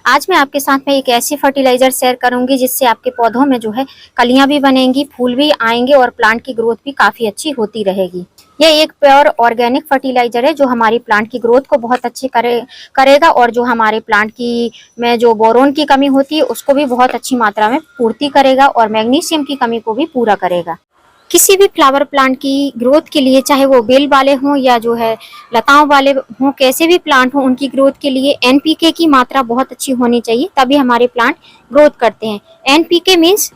आज मैं आपके साथ में एक ऐसी फर्टिलाइजर शेयर करूंगी जिससे आपके पौधों में जो है कलियां भी बनेंगी, फूल भी आएंगे और प्लांट की ग्रोथ भी काफी अच्छी होती रहेगी। ये एक प्योर ऑर्गेनिक फर्टिलाइजर है जो हमारी प्लांट की ग्रोथ को बहुत अच्छी करेगा और जो हमारे प्लांट की में जो बोरोन की कमी होती है उसको भी बहुत अच्छी मात्रा में पूर्ति करेगा और मैग्नीशियम की कमी को भी पूरा करेगा। किसी भी फ्लावर प्लांट की ग्रोथ के लिए, चाहे वो बेल वाले हों या जो है लताओं वाले हों, कैसे भी प्लांट हों, उनकी ग्रोथ के लिए एनपीके की मात्रा बहुत अच्छी होनी चाहिए, तभी हमारे प्लांट ग्रोथ करते हैं। NPK means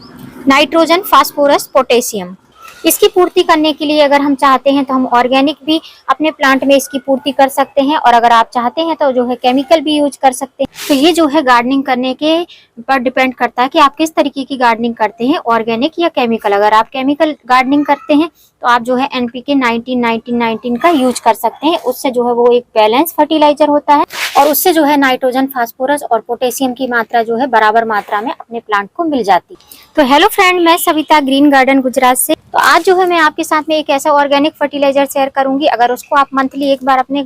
nitrogen, phosphorus, potassium. इसकी पूर्ति करने के लिए अगर हम चाहते हैं तो हम ऑर्गेनिक भी अपने प्लांट में इसकी पूर्ति कर सकते हैं और अगर आप चाहते हैं तो जो है केमिकल भी यूज कर सकते हैं। तो ये जो है गार्डनिंग करने के पर डिपेंड करता है कि आप किस तरीके की गार्डनिंग करते हैं, ऑर्गेनिक या केमिकल। अगर आप केमिकल गार्डनिंग करते हैं तो आप जो है एनपीके 19-19-19 का यूज कर सकते हैं। उससे जो है वो एक बैलेंस फर्टिलाइजर होता है और उससे जो है नाइट्रोजन, फास्फोरस और पोटेशियम की मात्रा जो है बराबर मात्रा में अपने प्लांट को मिल जाती है। तो हेलो फ्रेंड, मैं सविता ग्रीन गार्डन गुजरात से। तो आज जो है मैं आपके साथ में एक ऐसा ऑर्गेनिक फर्टिलाइजर शेयर करूंगी। अगर उसको आप मंथली एक बार अपने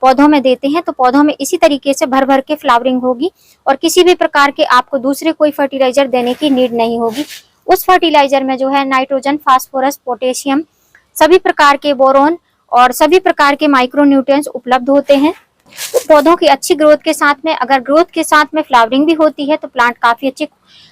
पौधों में देते हैं तो पौधों में इसी तरीके से भर भर के फ्लावरिंग होगी और किसी भी प्रकार के आपको दूसरे कोई फर्टिलाइजर देने की नीड नहीं होगी। उस फर्टिलाइजर में जो है नाइट्रोजन, फास्फोरस, पोटेशियम, सभी प्रकार के बोरोन और सभी प्रकार के माइक्रो न्यूट्रिएंट्स उपलब्ध होते हैं। तो पौधों की अच्छी ग्रोथ के साथ में, अगर ग्रोथ के साथ में फ्लावरिंग भी होती है तो प्लांट काफी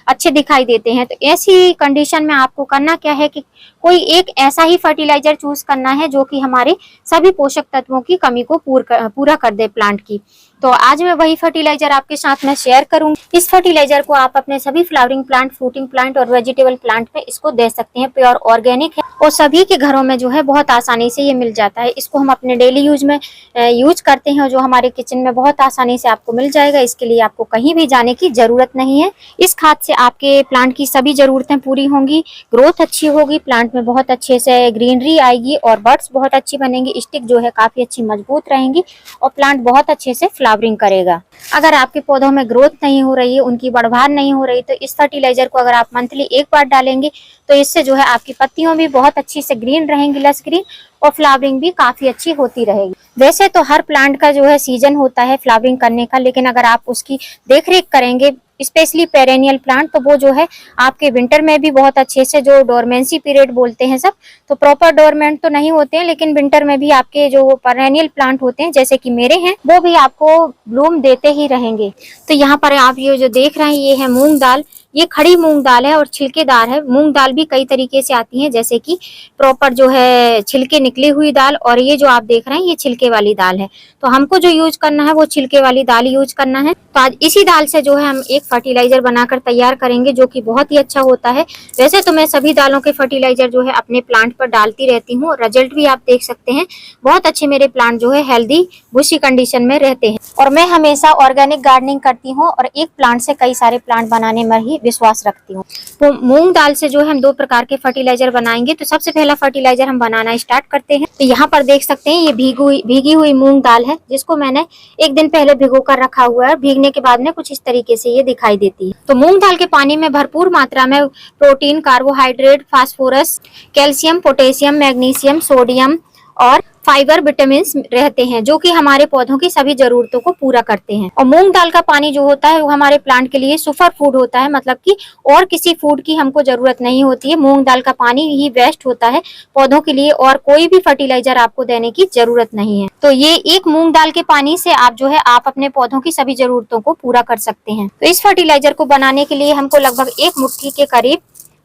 अच्छे दिखाई देते हैं। तो ऐसी कंडीशन में आपको करना क्या है कि कोई एक ऐसा ही फर्टिलाइजर चूज करना है जो कि हमारे सभी पोषक तत्वों की कमी को पूरा कर दे प्लांट की। तो आज मैं वही फर्टिलाइजर आपके साथ में शेयर करूंगी। इस फर्टिलाइजर को आप अपने सभी फ्लावरिंग प्लांट, फ्रूटिंग प्लांट और वेजिटेबल प्लांट में इसको दे सकते हैं। प्योर ऑर्गेनिक है और सभी के घरों में जो है बहुत आसानी से ये मिल जाता है। इसको हम अपने डेली यूज में यूज करते हैं, जो हमारे किचन में बहुत आसानी से आपको मिल जाएगा। इसके लिए आपको कहीं भी जाने की जरूरत नहीं है। इस खाद से आपके प्लांट की सभी जरूरतें पूरी होंगी, ग्रोथ अच्छी होगी, प्लांट में बहुत अच्छे से ग्रीनरी आएगी और बर्ड्स बहुत अच्छी बनेंगी, स्टिक जो है काफी अच्छी मजबूत रहेंगी और प्लांट बहुत अच्छे से फ्लावरिंग करेगा। अगर आपके पौधों में ग्रोथ नहीं हो रही है, उनकी बढ़वार नहीं हो रही, तो इस फर्टिलाइजर को अगर आप मंथली एक बार डालेंगे तो इससे जो है आपकी पत्तियों भी बहुत अच्छी से ग्रीन रहेंगी, लस ग्रीन, और फ्लावरिंग भी काफी अच्छी होती रहेगी। वैसे तो हर प्लांट का जो है सीजन होता है फ्लावरिंग करने का, लेकिन अगर आप उसकी देखरेख करेंगे, स्पेशली पेरेनियल प्लांट, तो वो जो है आपके विंटर में भी बहुत अच्छे से, जो डोरमेंसी पीरियड बोलते हैं सब, तो प्रॉपर डोरमेंट तो नहीं होते हैं, लेकिन विंटर में भी आपके जो पेरेनियल प्लांट होते हैं जैसे कि मेरे हैं, वो भी आपको ब्लूम देते ही रहेंगे। तो यहाँ पर आप ये जो देख रहे हैं ये है मूंग दाल। ये खड़ी मूंग दाल है और छिलकेदार है। मूंग दाल भी कई तरीके से आती है, जैसे कि प्रॉपर जो है छिलके निकली हुई दाल, और ये जो आप देख रहे हैं ये छिलके वाली दाल है। तो हमको जो यूज करना है वो छिलके वाली दाल यूज करना है। तो आज इसी दाल से जो है हम एक फर्टिलाइजर बनाकर तैयार करेंगे जो कि बहुत ही अच्छा होता है। वैसे तो मैं सभी दालों के फर्टिलाइजर जो है अपने प्लांट पर डालती रहती हूँ, रिजल्ट भी आप देख सकते हैं, बहुत अच्छे मेरे प्लांट जो है हेल्दी बुशी कंडीशन में रहते हैं। और मैं हमेशा ऑर्गेनिक गार्डनिंग करती हूँ और एक प्लांट से कई सारे प्लांट बनाने में ही विश्वास रखती हूँ। तो मूंग दाल से जो है हम दो प्रकार के फर्टिलाइजर बनाएंगे। तो सबसे पहला फर्टिलाइजर हम बनाना स्टार्ट करते हैं। तो यहाँ पर देख सकते हैं ये भीगी हुई मूंग दाल है, जिसको मैंने एक दिन पहले भिगो कर रखा हुआ है। भीगने के बाद में कुछ इस तरीके से ये दिखाई देती है। तो मूंग दाल के पानी में भरपूर मात्रा में protein, carbohydrate, phosphorus, calcium, potassium, magnesium, sodium और फाइबर, विटामिन रहते हैं, जो कि हमारे पौधों की सभी जरूरतों को पूरा करते हैं। और मूंग दाल का पानी जो होता है वो हमारे प्लांट के लिए सुपर फूड होता है, मतलब कि और किसी फूड की हमको जरूरत नहीं होती है। मूंग दाल का पानी ही बेस्ट होता है पौधों के लिए, और कोई भी फर्टिलाइजर आपको देने की जरूरत नहीं है। तो ये एक मूंग दाल के पानी से आप जो है आप अपने पौधों की सभी जरूरतों को पूरा कर सकते हैं। तो इस फर्टिलाइजर को बनाने के लिए हमको लगभग एक मुट्ठी के करीब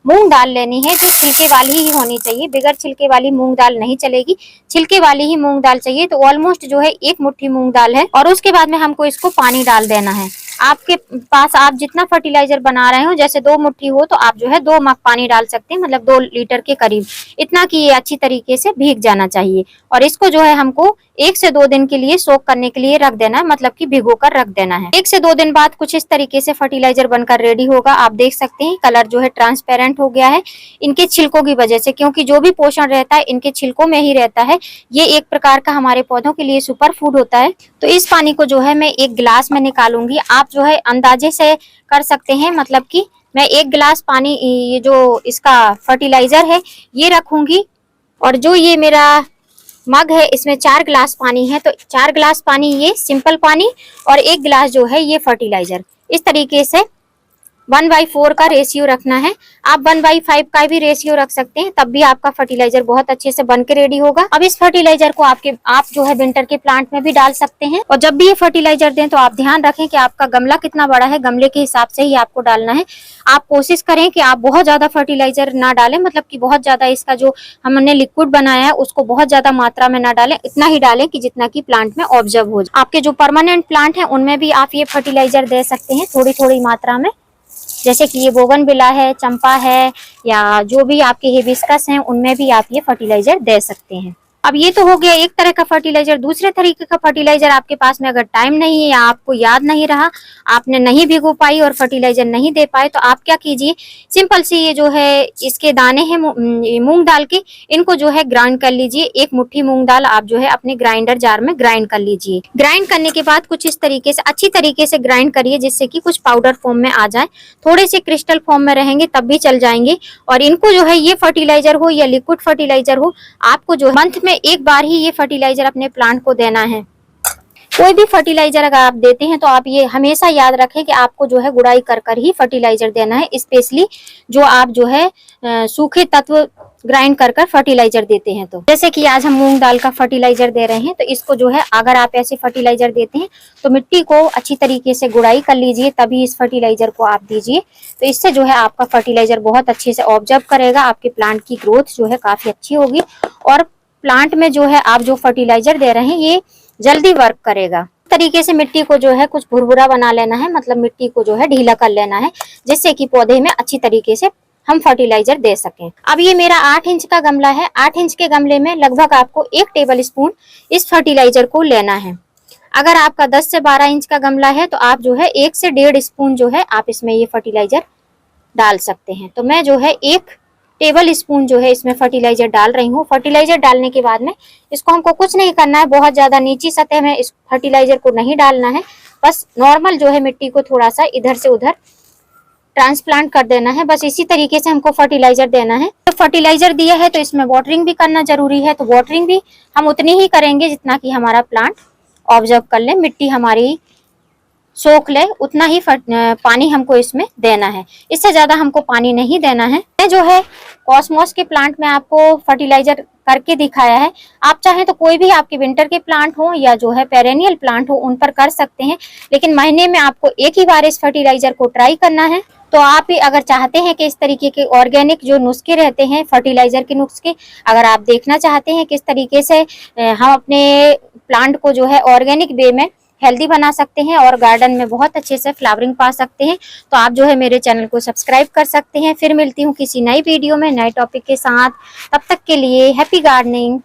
मूंग दाल लेनी है, जो छिलके वाली ही होनी चाहिए। बगैर छिलके वाली मूंग दाल नहीं चलेगी, छिलके वाली ही मूंग दाल चाहिए। तो ऑलमोस्ट जो है एक मुट्ठी मूंग दाल है और उसके बाद में हमको इसको पानी डाल देना है। आपके पास आप जितना फर्टिलाइजर बना रहे हो, जैसे 2 मुट्ठी हो तो आप जो है 2 मग पानी डाल सकते हैं, मतलब 2 लीटर के करीब, इतना कि ये अच्छी तरीके से भीग जाना चाहिए। और इसको जो है हमको 1 से 2 दिन के लिए सोक करने के लिए रख देना है, मतलब कि भिगो कर रख देना है। 1 से 2 दिन बाद कुछ इस तरीके से फर्टिलाइजर बनकर रेडी होगा। आप देख सकते हैं कलर जो है ट्रांसपेरेंट हो गया है, इनके छिलकों की वजह से, क्योंकि जो भी पोषण रहता है इनके छिलकों में ही रहता है। ये एक प्रकार का हमारे पौधों के लिए सुपर फूड होता है। तो इस पानी को जो है मैं एक गिलास में निकालूंगी। आप जो है अंदाजे से कर सकते हैं, मतलब कि मैं 1 गिलास पानी, ये जो इसका फर्टिलाइजर है ये रखूंगी, और जो ये मेरा मग है, इसमें 4 गिलास पानी है, तो 4 गिलास पानी ये सिंपल पानी और 1 गिलास जो है ये फर्टिलाइजर। इस तरीके से 1/4 का रेशियो रखना है। आप 1/5 का भी रेशियो रख सकते हैं, तब भी आपका फर्टिलाइजर बहुत अच्छे से बन के रेडी होगा। अब इस फर्टिलाइजर को आप जो है विंटर के प्लांट में भी डाल सकते हैं। और जब भी ये फर्टिलाइजर दें तो आप ध्यान रखें कि आपका गमला कितना बड़ा है, गमले के हिसाब से ही आपको डालना है। आप कोशिश करें कि आप बहुत ज्यादा फर्टिलाइजर ना डालें, मतलब कि बहुत ज्यादा इसका जो हमने लिक्विड बनाया है उसको बहुत ज्यादा मात्रा में ना डालें, इतना ही डालें कि जितना कि प्लांट में ऑब्जर्व हो जाए। आपके जो परमानेंट प्लांट है उनमें भी आप ये फर्टिलाइजर दे सकते हैं थोड़ी थोड़ी मात्रा में, जैसे कि ये बोगनविला है, चंपा है, या जो भी आपके हिबिस्कस हैं उनमें भी आप ये फर्टिलाइजर दे सकते हैं। अब ये तो हो गया एक तरह का फर्टिलाइजर। दूसरे तरीके का फर्टिलाइजर आपके पास में अगर टाइम नहीं है या आपको याद नहीं रहा, आपने नहीं भिगो पाई और फर्टिलाइजर नहीं दे पाए, तो आप क्या कीजिए, सिंपल से ये जो है इसके दाने हैं मूंग दाल के, इनको जो है ग्राइंड कर लीजिए। 1 मुट्ठी मूंग दाल आप जो है अपने ग्राइंडर जार में ग्राइंड कर लीजिए। ग्राइंड करने के बाद कुछ इस तरीके से अच्छी तरीके से ग्राइंड करिए जिससे कि कुछ पाउडर फॉर्म में आ जाए। थोड़े से क्रिस्टल फॉर्म में रहेंगे तब भी चल जाएंगे। और इनको जो है ये फर्टिलाइजर हो या लिक्विड फर्टिलाइजर हो, आपको जो मंथ में एक बार ही ये फर्टिलाइजर अपने प्लांट को देना है। कोई भी फर्टिलाइजर अगर आप देते हैं तो आप ये हमेशा याद रखें कि आपको जो है गुड़ाई कर कर ही फर्टिलाइजर देना है, स्पेशली जो आप जो है सूखे तत्व ग्राइंड कर कर फर्टिलाइजर देते हैं। तो जैसे कि आज हम मूंग दाल का फर्टिलाइजर दे रहे हैं, तो इसको जो है अगर आप ऐसे फर्टिलाइजर देते हैं तो मिट्टी को अच्छी तरीके से गुड़ाई कर लीजिए, तभी इस फर्टिलाइजर को आप दीजिए। तो इससे जो है आपका फर्टिलाइजर बहुत अच्छे से ऑब्जर्व करेगा, आपके प्लांट की ग्रोथ जो है काफी अच्छी होगी और प्लांट में जो है आप जो फर्टिलाइजर दे रहे हैं ये जल्दी वर्क करेगा। इस तरीके से मिट्टी को जो है कुछ भुरभुरा बना लेना है, मतलब मिट्टी को जो है ढीला कर लेना है, जिससे कि पौधे में अच्छी तरीके से हम फर्टिलाइजर दे सकें। अब ये मेरा 8 इंच का गमला है। 8 इंच के गमले में लगभग आपको 1 टेबल स्पून इस फर्टिलाइजर को लेना है। अगर आपका 10 से 12 इंच का गमला है तो आप जो है 1 से 1.5 स्पून जो है आप इसमें ये फर्टिलाइजर डाल सकते हैं। तो मैं जो है 1 टेबल स्पून जो है इसमें फर्टिलाइजर डाल रही हूँ। फर्टिलाइजर डालने के बाद में इसको हमको कुछ नहीं करना है, बहुत ज्यादा नीची सतह में इस फर्टिलाइजर को नहीं डालना है, बस नॉर्मल जो है मिट्टी को थोड़ा सा इधर से उधर ट्रांसप्लांट कर देना है। बस इसी तरीके से हमको फर्टिलाइजर देना है। तो फर्टिलाइजर दिया है तो इसमें वाटरिंग भी करना जरूरी है, तो वाटरिंग भी हम उतनी ही करेंगे जितना कि हमारा प्लांट ऑब्जर्व कर ले, मिट्टी हमारी सोख ले, उतना ही पानी हमको इसमें देना है। इससे ज्यादा हमको पानी नहीं देना है। ये जो है कॉस्मोस के प्लांट में आपको फर्टिलाइजर करके दिखाया है। आप चाहें तो कोई भी आपके विंटर के प्लांट हो या जो है पेरेनियल प्लांट हो उन पर कर सकते हैं, लेकिन महीने में आपको एक ही बार इस फर्टिलाइजर को ट्राई करना है। तो आप ही अगर चाहते हैं कि इस तरीके के ऑर्गेनिक जो नुस्खे रहते हैं फर्टिलाइजर के नुस्खे, अगर आप देखना चाहते हैं किस तरीके से हम अपने प्लांट को जो है ऑर्गेनिक वे में हेल्दी बना सकते हैं और गार्डन में बहुत अच्छे से फ्लावरिंग पा सकते हैं, तो आप जो है मेरे चैनल को सब्सक्राइब कर सकते हैं। फिर मिलती हूँ किसी नई वीडियो में नए टॉपिक के साथ। तब तक के लिए हैप्पी गार्डनिंग।